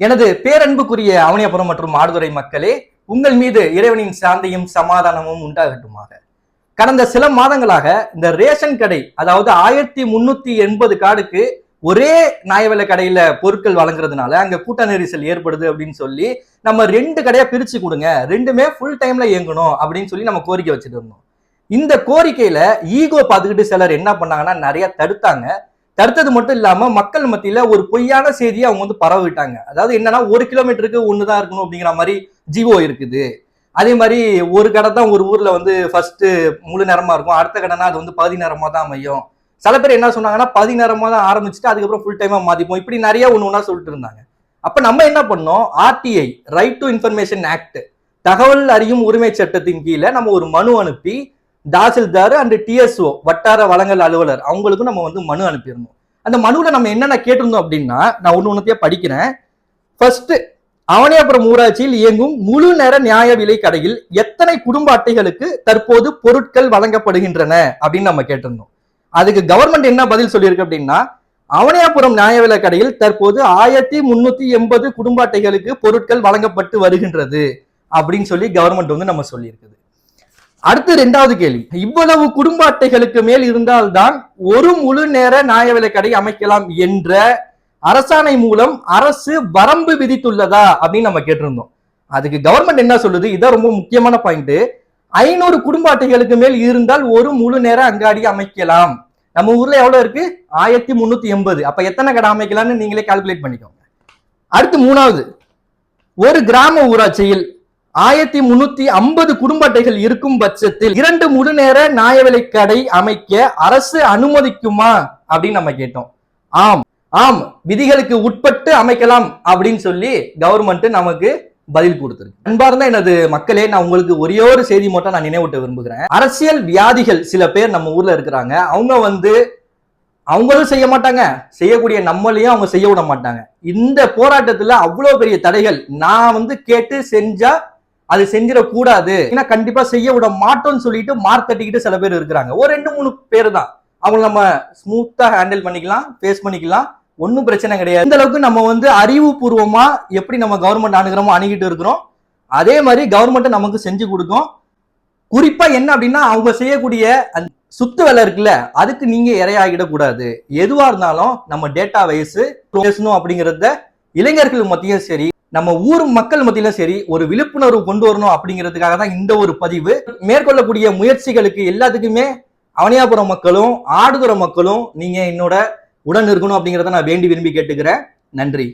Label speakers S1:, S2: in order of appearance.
S1: எனது பேரன்புக்குரிய அவனியாபுரம் மற்றும் ஆடுதுறை மக்களே, உங்கள் மீது இறைவனின் சாந்தியும் சமாதானமும் உண்டாகட்டுமாக. கடந்த சில மாதங்களாக இந்த ரேஷன் கடை, அதாவது 1380 கார்டுக்கு ஒரே நியாயவிலை கடையில பொருட்கள் வழங்குறதுனால அங்க கூட்ட நெரிசல் ஏற்படுது அப்படின்னு சொல்லி நம்ம 2 கடையா பிரிச்சு கொடுங்க, ரெண்டுமே ஃபுல் டைம்ல இயங்கணும் அப்படின்னு சொல்லி நம்ம கோரிக்கை வச்சுட்டு இருந்தோம். இந்த கோரிக்கையில ஈகோ பார்த்துக்கிட்டு சிலர் என்ன பண்ணாங்கன்னா நிறைய தடுத்தாங்க. தடுத்தது மட்டும் இல்லாம மக்கள் மத்தியில ஒரு பொய்யான செய்தியை அவங்க வந்து பரவ விட்டாங்க. அதாவது என்னன்னா 1 கிலோமீட்டருக்கு ஒண்ணுதான் இருக்கணும் அப்படிங்கிற மாதிரி ஜிஓ இருக்குது. அதே மாதிரி ஒரு கடை தான் ஒரு ஊர்ல வந்து ஃபர்ஸ்ட் முழு நேரமா இருக்கும், அடுத்த கடைனா அது வந்து பாதி நேரமா தான் அமையும். சில பேர் என்ன சொன்னாங்கன்னா பாதி நேரமா தான் ஆரம்பிச்சுட்டு அதுக்கப்புறம் ஃபுல் டைமா மாத்திப்போம், இப்படி நிறைய ஒண்ணா சொல்லிட்டு இருந்தாங்க. அப்ப நம்ம என்ன பண்ணோம், RTI right to information act, தகவல் அறியும் உரிமை சட்டத்தின் கீழே நம்ம ஒரு மனு அனுப்பி தாசில்தார் அண்ட் டிஎஸ்ஓ வட்டார வழங்கல் அலுவலர் அவங்களுக்கும் நம்ம வந்து மனு அனுப்பியிருந்தோம். அந்த மனுவில் நம்ம என்னென்ன கேட்டிருந்தோம் அப்படின்னா, நான் ஒன்னொன்னத்தையே படிக்கிறேன். ஃபர்ஸ்ட், அவனியாபுரம் ஊராட்சியில் இயங்கும் முழு நேர நியாய விலை கடையில் எத்தனை குடும்ப அட்டைகளுக்கு தற்போது பொருட்கள் வழங்கப்படுகின்றன அப்படின்னு நம்ம கேட்டிருந்தோம். அதுக்கு கவர்மெண்ட் என்ன பதில் சொல்லியிருக்கு அப்படின்னா, அவனியாபுரம் நியாய விலை கடையில் தற்போது 1380 குடும்ப அட்டைகளுக்கு பொருட்கள் வழங்கப்பட்டு வருகின்றது அப்படின்னு சொல்லி கவர்மெண்ட் வந்து நம்ம சொல்லியிருக்குது. அடுத்து 2வது கேள்வி, இவ்வளவு குடும்ப அட்டைகளுக்கு மேல் இருந்தால்தான் ஒரு முழு நேர நியாய விலை கடை அமைக்கலாம் என்ற அரசாணை மூலம் அரசு வரம்பு விதித்துள்ளதா அப்படின்னு நம்ம கேட்டிருந்தோம். அதுக்கு கவர்மெண்ட் என்ன சொல்லுது, இதான் ரொம்ப முக்கியமான பாயிண்ட், 500 குடும்ப அட்டைகளுக்கு மேல் இருந்தால் ஒரு முழு நேர அங்காடி அமைக்கலாம். நம்ம ஊர்ல எவ்வளவு இருக்கு, 1380. அப்ப எத்தனை கடை அமைக்கலாம்னு நீங்களே கால்குலேட் பண்ணிக்கோங்க. அடுத்து 3வது, ஒரு கிராம ஊராட்சியில் 1350 குடும்ப அட்டைகள் இருக்கும் பட்சத்தில் 2 முழு நேர நியாய விலை கடை அமைக்க அரசு அனுமதிக்குமா அப்படின்னு நம்ம கேட்டோம். ஆம், விதிகளுக்கு உட்பட்டு அமைக்கலாம் அப்படின்னு சொல்லி கவர்மெண்ட் நமக்கு பதில் கொடுத்திருக்கு. அன்பார்ந்த எனது மக்களே, நான் உங்களுக்கு ஒரே ஒரு செய்தி மட்டும் நான் நினைவூட்ட விரும்புகிறேன். அரசியல் வியாதிகள் சில பேர் நம்ம ஊர்ல இருக்கிறாங்க. அவங்க வந்து அவங்களும் செய்ய மாட்டாங்க, செய்யக்கூடிய நம்மளையும் அவங்க செய்ய விட மாட்டாங்க. இந்த போராட்டத்துல அவ்வளவு பெரிய தடைகள் நான் வந்து கேட்டு செஞ்சா அது செஞ்சிடக்கூடாது, ஏன்னா கண்டிப்பா செய்ய விட மாட்டோம்னு சொல்லிட்டு மார்க் தட்டிக்கிட்டு சில பேர் இருக்கிறாங்க. ஒரு 2-3 பேர் தான், அவங்க நம்ம ஸ்மூத்தா ஹேண்டில் பண்ணிக்கலாம், ஃபேஸ் பண்ணிக்கலாம், ஒன்னும் பிரச்சனை கிடையாது. இந்த அளவுக்கு நம்ம வந்து அறிவுபூர்வமா எப்படி நம்ம கவர்மெண்ட் அணுகிறோமோ அணுகிட்டு இருக்கிறோம், அதே மாதிரி கவர்மெண்ட் நமக்கு செஞ்சு கொடுக்கும். குறிப்பா என்ன அப்படின்னா, அவங்க செய்யக்கூடிய சுத்து வேலை இருக்குல்ல, அதுக்கு நீங்க இரையாகிடக்கூடாது. எதுவா இருந்தாலும் நம்ம டேட்டா வைஸ் பேசணும் அப்படிங்கறத இளைஞர்கள் மத்தியும் சரி, நம்ம ஊர் மக்கள் மத்தியிலும் சரி ஒரு விழிப்புணர்வு கொண்டு வரணும் அப்படிங்கிறதுக்காக தான் இந்த ஒரு பதிவு. மேற்கொள்ளக்கூடிய முயற்சிகளுக்கு எல்லாத்துக்குமே அவனியாபுரம் மக்களும் ஆடுதுறை மக்களும் நீங்க என்னோட உடன் இருக்கணும் அப்படிங்கிறத நான் வேண்டி விரும்பி கேட்டுக்கிறேன். நன்றி.